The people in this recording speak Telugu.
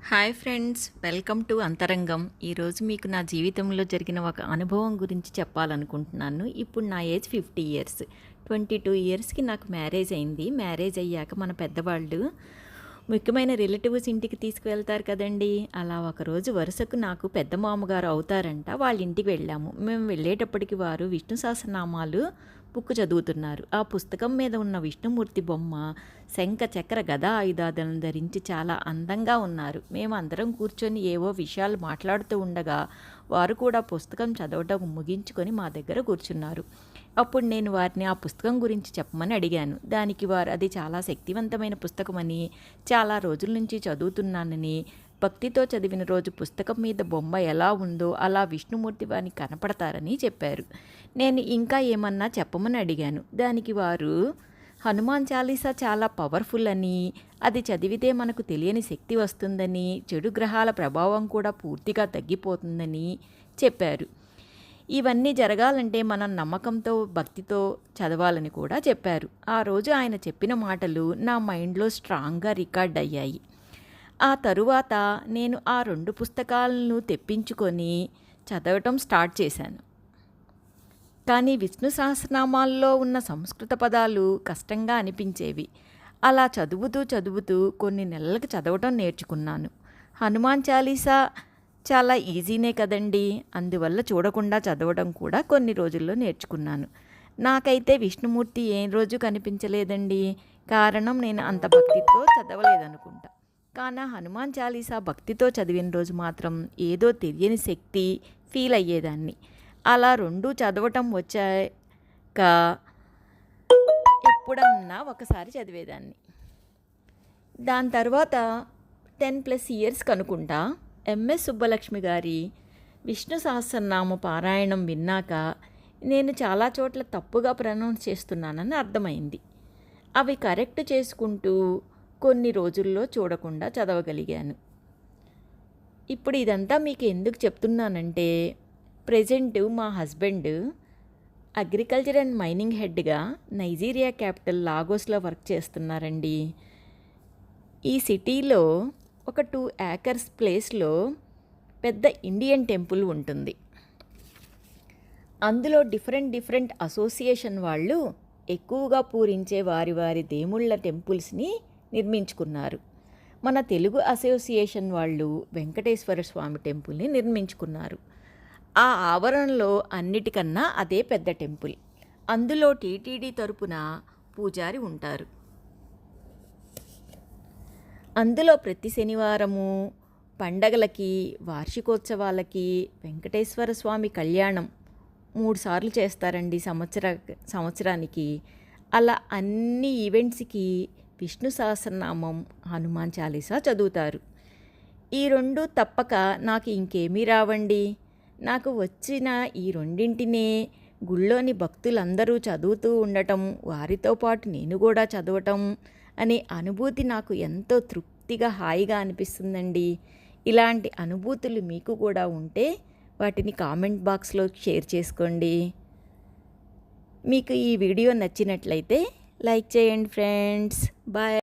హాయ్ ఫ్రెండ్స్, వెల్కమ్ టు అంతరంగం. ఈరోజు మీకు నా జీవితంలో జరిగిన ఒక అనుభవం గురించి చెప్పాలనుకుంటున్నాను. ఇప్పుడు నా ఏజ్ 50 ఇయర్స్. 22 ఇయర్స్కి నాకు మ్యారేజ్ అయింది. మ్యారేజ్ అయ్యాక మన పెద్దవాళ్ళు ముఖ్యమైన రిలేటివ్స్ ఇంటికి తీసుకువెళ్తారు కదండి. అలా ఒకరోజు వరుసకు నాకు పెద్ద మామగారు అవుతారంట. వాళ్ళ ఇంటికి వెళ్ళాము. మేము వెళ్ళేటప్పటికి వారు విష్ణు సహస్రనామాలు బుక్ చదువుతున్నారు. ఆ పుస్తకం మీద ఉన్న విష్ణుమూర్తి బొమ్మ శంఖ చక్ర గదా ఆయుధాలను ధరించి చాలా అందంగా ఉన్నారు. మేము అందరం కూర్చొని ఏవో విషయాలు మాట్లాడుతూ ఉండగా వారు కూడా పుస్తకం చదవటం ముగించుకొని మా దగ్గర కూర్చున్నారు. అప్పుడు నేను వారిని ఆ పుస్తకం గురించి చెప్పమని అడిగాను. దానికి వారు అది చాలా శక్తివంతమైన పుస్తకమని, చాలా రోజుల నుంచి చదువుతున్నానని, భక్తితో చదివిన రోజు పుస్తకం మీద బొమ్మ ఎలా ఉందో అలా విష్ణుమూర్తి వారిని కనపడతారని చెప్పారు. నేను ఇంకా ఏమన్నా చెప్పమని అడిగాను. దానికి వారు హనుమాన్ చాలీసా చాలా పవర్ఫుల్ అని, అది చదివితే మనకు తెలియని శక్తి వస్తుందని, చెడు గ్రహాల ప్రభావం కూడా పూర్తిగా తగ్గిపోతుందని చెప్పారు. ఇవన్నీ జరగాలంటే మనం నమ్మకంతో భక్తితో చదవాలని కూడా చెప్పారు. ఆ రోజు ఆయన చెప్పిన మాటలు నా మైండ్లో స్ట్రాంగ్గా రికార్డ్ అయ్యాయి. ఆ తరువాత నేను ఆ 2 పుస్తకాలను తెప్పించుకొని చదవటం స్టార్ట్ చేశాను. కానీ విష్ణు సహస్రనామాల్లో ఉన్న సంస్కృత పదాలు కష్టంగా అనిపించేవి. అలా చదువుతూ కొన్ని నెలలకు చదవటం నేర్చుకున్నాను. హనుమాన్ చాలీసా చాలా ఈజీనే కదండి. అందువల్ల చూడకుండా చదవడం కూడా కొన్ని రోజుల్లో నేర్చుకున్నాను. నాకైతే విష్ణుమూర్తి ఏ రోజు కనిపించలేదండి. కారణం నేను అంత భక్తితో చదవలేదనుకుంటా. కానీ హనుమాన్ చాలీసా భక్తితో చదివిన రోజు మాత్రం ఏదో తెలియని శక్తి ఫీల్ అయ్యేదాన్ని. అలా 2 చదవటం వచ్చాక ఎప్పుడన్నా ఒకసారి చదివేదాన్ని. దాని తర్వాత 10+ ఇయర్స్కి అనుకుంటా ఎంఎస్ సుబ్బలక్ష్మి గారి విష్ణు సహస్రనామ పారాయణం విన్నాక నేను చాలా చోట్ల తప్పుగా ప్రొనౌన్స్ చేస్తున్నానని అర్థమైంది. అవి కరెక్ట్ చేసుకుంటూ కొన్ని రోజుల్లో చూడకుండా చదవగలిగాను. ఇప్పుడు ఇదంతా మీకు ఎందుకు చెప్తున్నానంటే, ప్రెజెంట్ మా హస్బెండ్ అగ్రికల్చర్ అండ్ మైనింగ్ హెడ్గా నైజీరియా క్యాపిటల్ లాగోస్లో వర్క్ చేస్తున్నారండి. ఈ సిటీలో ఒక 2 acres ప్లేస్లో పెద్ద ఇండియన్ టెంపుల్ ఉంటుంది. అందులో డిఫరెంట్ అసోసియేషన్ వాళ్ళు ఎక్కువగా పూరించే వారి దేవుళ్ళ టెంపుల్స్ని నిర్మించుకున్నారు. మన తెలుగు అసోసియేషన్ వాళ్ళు వెంకటేశ్వర స్వామి టెంపుల్ని నిర్మించుకున్నారు. ఆ ఆవరణలో అన్నిటికన్నా అదే పెద్ద టెంపుల్. అందులో టీటీడీ తరపున పూజారి ఉంటారు. అందులో ప్రతి శనివారము పండగలకి, వార్షికోత్సవాలకి వెంకటేశ్వర స్వామి కళ్యాణం 3 సార్లు చేస్తారండి సంవత్సరానికి. అలా అన్ని ఈవెంట్స్కి విష్ణు సహస్రనామం, హనుమాన్ చాలీసా చదువుతారు. ఈ 2 తప్పక నాకు ఇంకేమీ రావండి. నాకు వచ్చిన ఈ 2ంటినే గుళ్ళోని భక్తులందరూ చదువుతూ ఉండటం, వారితో పాటు నేను కూడా చదవటం అనే అనుభూతి నాకు ఎంతో తృప్తిగా, హాయిగా అనిపిస్తుందండి. ఇలాంటి అనుభూతులు మీకు కూడా ఉంటే వాటిని కామెంట్ బాక్స్లో షేర్ చేసుకోండి. మీకు ఈ వీడియో నచ్చినట్లయితే లైక్ చేయండి ఫ్రెండ్స్. బాయ్.